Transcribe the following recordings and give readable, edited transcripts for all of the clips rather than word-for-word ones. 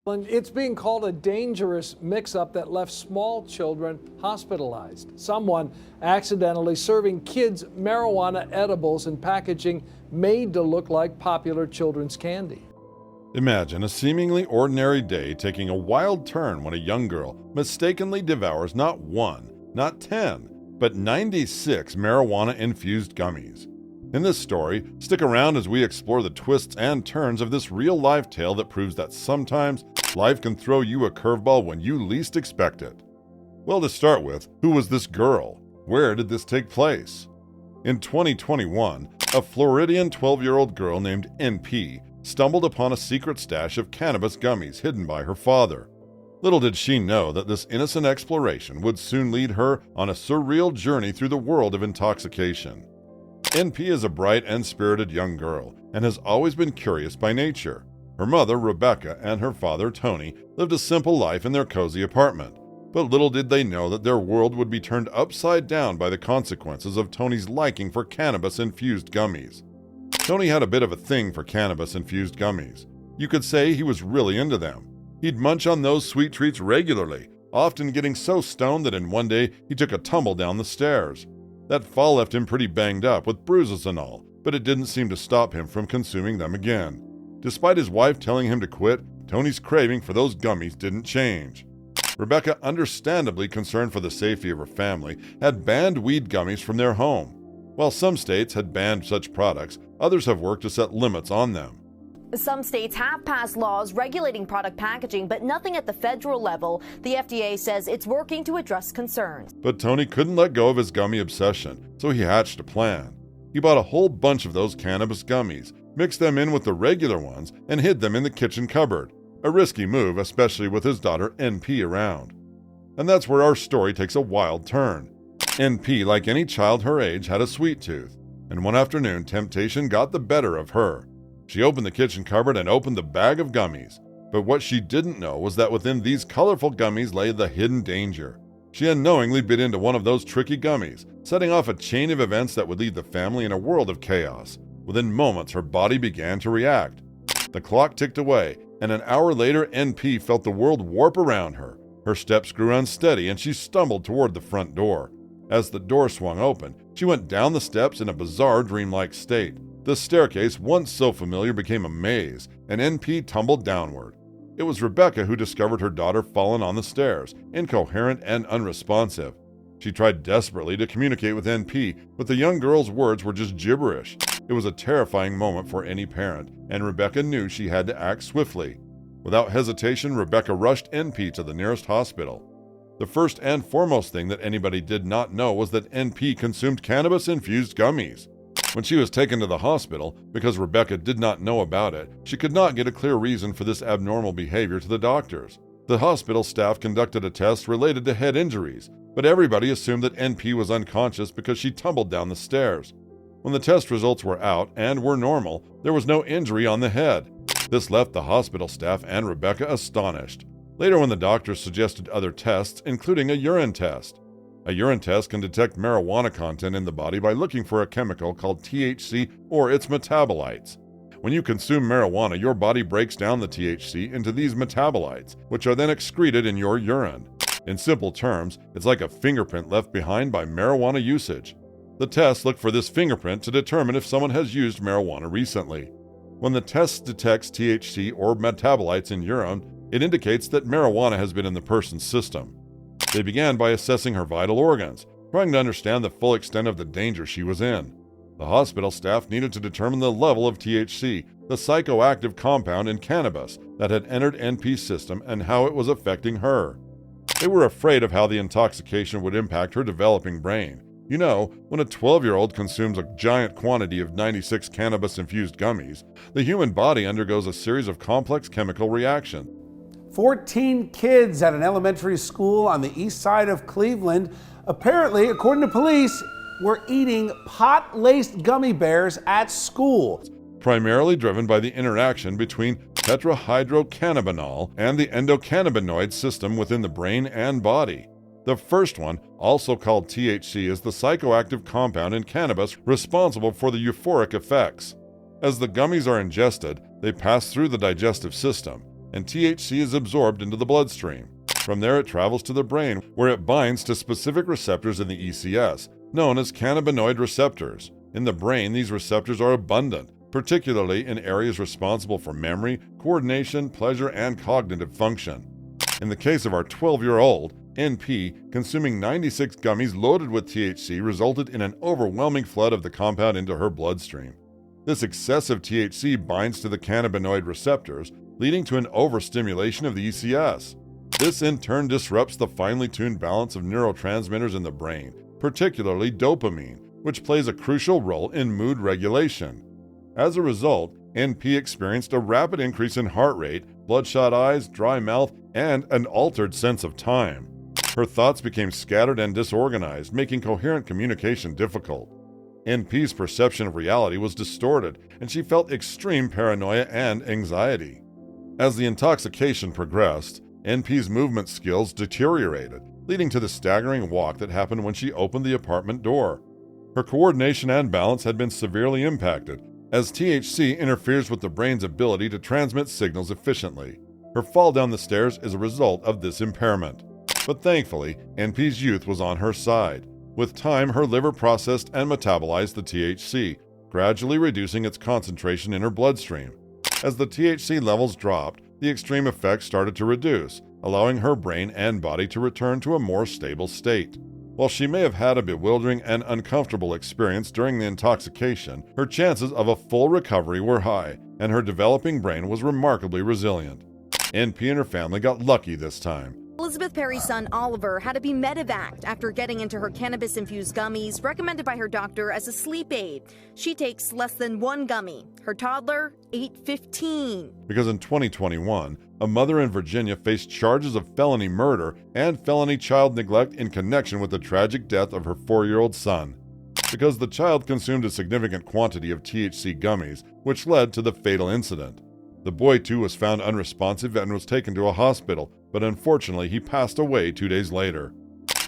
And it's being called a dangerous mix-up that left small children hospitalized. Someone accidentally serving kids marijuana edibles in packaging made to look like popular children's candy. Imagine a seemingly ordinary day taking a wild turn when a young girl mistakenly devours not 1, not 10, but 96 marijuana-infused gummies. In this story, stick around as we explore the twists and turns of this real-life tale that proves that sometimes life can throw you a curveball when you least expect it. Well, to start with, who was this girl? Where did this take place? In 2021, a Floridian 12-year-old girl named NP stumbled upon a secret stash of cannabis gummies hidden by her father. Little did she know that this innocent exploration would soon lead her on a surreal journey through the world of intoxication. NP is a bright and spirited young girl and has always been curious by nature. Her mother, Rebecca, and her father, Tony, lived a simple life in their cozy apartment. But little did they know that their world would be turned upside down by the consequences of Tony's liking for cannabis-infused gummies. Tony had a bit of a thing for cannabis-infused gummies. You could say he was really into them. He'd munch on those sweet treats regularly, often getting so stoned that in one day he took a tumble down the stairs. That fall left him pretty banged up with bruises and all, but it didn't seem to stop him from consuming them again. Despite his wife telling him to quit, Tony's craving for those gummies didn't change. Rebecca, understandably concerned for the safety of her family, had banned weed gummies from their home. While some states had banned such products, others have worked to set limits on them. Some states have passed laws regulating product packaging, but nothing at the federal level. The FDA says it's working to address concerns. But Tony couldn't let go of his gummy obsession, so he hatched a plan. He bought a whole bunch of those cannabis gummies, mixed them in with the regular ones, and hid them in the kitchen cupboard. A risky move, especially with his daughter NP around. And that's where our story takes a wild turn. NP, like any child her age, had a sweet tooth, and one afternoon temptation got the better of her. She opened the kitchen cupboard and opened the bag of gummies. But what she didn't know was that within these colorful gummies lay the hidden danger. She unknowingly bit into one of those tricky gummies, setting off a chain of events that would lead the family in a world of chaos. Within moments, her body began to react. The clock ticked away, and an hour later, NP felt the world warp around her. Her steps grew unsteady, and she stumbled toward the front door. As the door swung open, she went down the steps in a bizarre, dreamlike state. The staircase, once so familiar, became a maze, and NP tumbled downward. It was Rebecca who discovered her daughter fallen on the stairs, incoherent and unresponsive. She tried desperately to communicate with NP, but the young girl's words were just gibberish. It was a terrifying moment for any parent, and Rebecca knew she had to act swiftly. Without hesitation, Rebecca rushed NP to the nearest hospital. The first and foremost thing that anybody did not know was that NP consumed cannabis-infused gummies. When she was taken to the hospital, because Rebecca did not know about it, she could not get a clear reason for this abnormal behavior to the doctors. The hospital staff conducted a test related to head injuries, but everybody assumed that NP was unconscious because she tumbled down the stairs. When the test results were out and were normal, there was no injury on the head. This left the hospital staff and Rebecca astonished. Later, when the doctors suggested other tests, including a urine test. A urine test can detect marijuana content in the body by looking for a chemical called THC or its metabolites. When you consume marijuana, your body breaks down the THC into these metabolites, which are then excreted in your urine. In simple terms, it's like a fingerprint left behind by marijuana usage. The tests look for this fingerprint to determine if someone has used marijuana recently. When the test detects THC or metabolites in urine, it indicates that marijuana has been in the person's system. They began by assessing her vital organs, trying to understand the full extent of the danger she was in. The hospital staff needed to determine the level of THC, the psychoactive compound in cannabis that had entered NP's system, and how it was affecting her. They were afraid of how the intoxication would impact her developing brain. You know, when a 12-year-old consumes a giant quantity of 96 cannabis-infused gummies, the human body undergoes a series of complex chemical reactions. 14 kids at an elementary school on the east side of Cleveland, apparently, according to police, were eating pot-laced gummy bears at school. Primarily driven by the interaction between tetrahydrocannabinol and the endocannabinoid system within the brain and body. The first one, also called THC, is the psychoactive compound in cannabis responsible for the euphoric effects. As the gummies are ingested, they pass through the digestive system. and THC is absorbed into the bloodstream. From there, it travels to the brain, where it binds to specific receptors in the ECS, known as cannabinoid receptors. In the brain, these receptors are abundant, particularly in areas responsible for memory, coordination, pleasure, and cognitive function. In the case of our 12-year-old, NP, consuming 96 gummies loaded with THC resulted in an overwhelming flood of the compound into her bloodstream. This excessive THC binds to the cannabinoid receptors, leading to an overstimulation of the ECS. This in turn disrupts the finely tuned balance of neurotransmitters in the brain, particularly dopamine, which plays a crucial role in mood regulation. As a result, NP experienced a rapid increase in heart rate, bloodshot eyes, dry mouth, and an altered sense of time. Her thoughts became scattered and disorganized, making coherent communication difficult. NP's perception of reality was distorted, and she felt extreme paranoia and anxiety. As the intoxication progressed, NP's movement skills deteriorated, leading to the staggering walk that happened when she opened the apartment door. Her coordination and balance had been severely impacted, as THC interferes with the brain's ability to transmit signals efficiently. Her fall down the stairs is a result of this impairment. But thankfully, NP's youth was on her side. With time, her liver processed and metabolized the THC, gradually reducing its concentration in her bloodstream. As the THC levels dropped, the extreme effects started to reduce, allowing her brain and body to return to a more stable state. While she may have had a bewildering and uncomfortable experience during the intoxication, her chances of a full recovery were high, and her developing brain was remarkably resilient. NP and her family got lucky this time. Elizabeth Perry's son Oliver had to be medevaced after getting into her cannabis-infused gummies recommended by her doctor as a sleep aid. She takes less than 1 gummy. Her toddler ate 15. Because in 2021, a mother in Virginia faced charges of felony murder and felony child neglect in connection with the tragic death of her 4-year-old son. Because the child consumed a significant quantity of THC gummies, which led to the fatal incident. The boy, too, was found unresponsive and was taken to a hospital, but unfortunately he passed away 2 days later.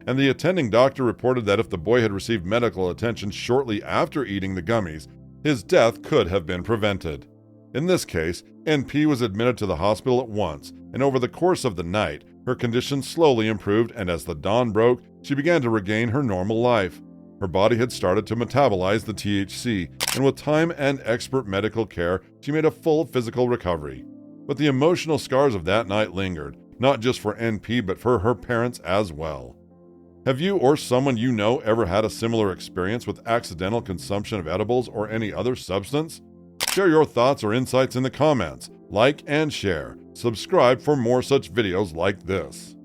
And the attending doctor reported that if the boy had received medical attention shortly after eating the gummies, his death could have been prevented. In this case, NP was admitted to the hospital at once, and over the course of the night, her condition slowly improved, and as the dawn broke, she began to regain her normal life. Her body had started to metabolize the THC, and with time and expert medical care, she made a full physical recovery. But the emotional scars of that night lingered, not just for NP, but for her parents as well. Have you or someone you know ever had a similar experience with accidental consumption of edibles or any other substance? Share your thoughts or insights in the comments. Like and share. Subscribe for more such videos like this.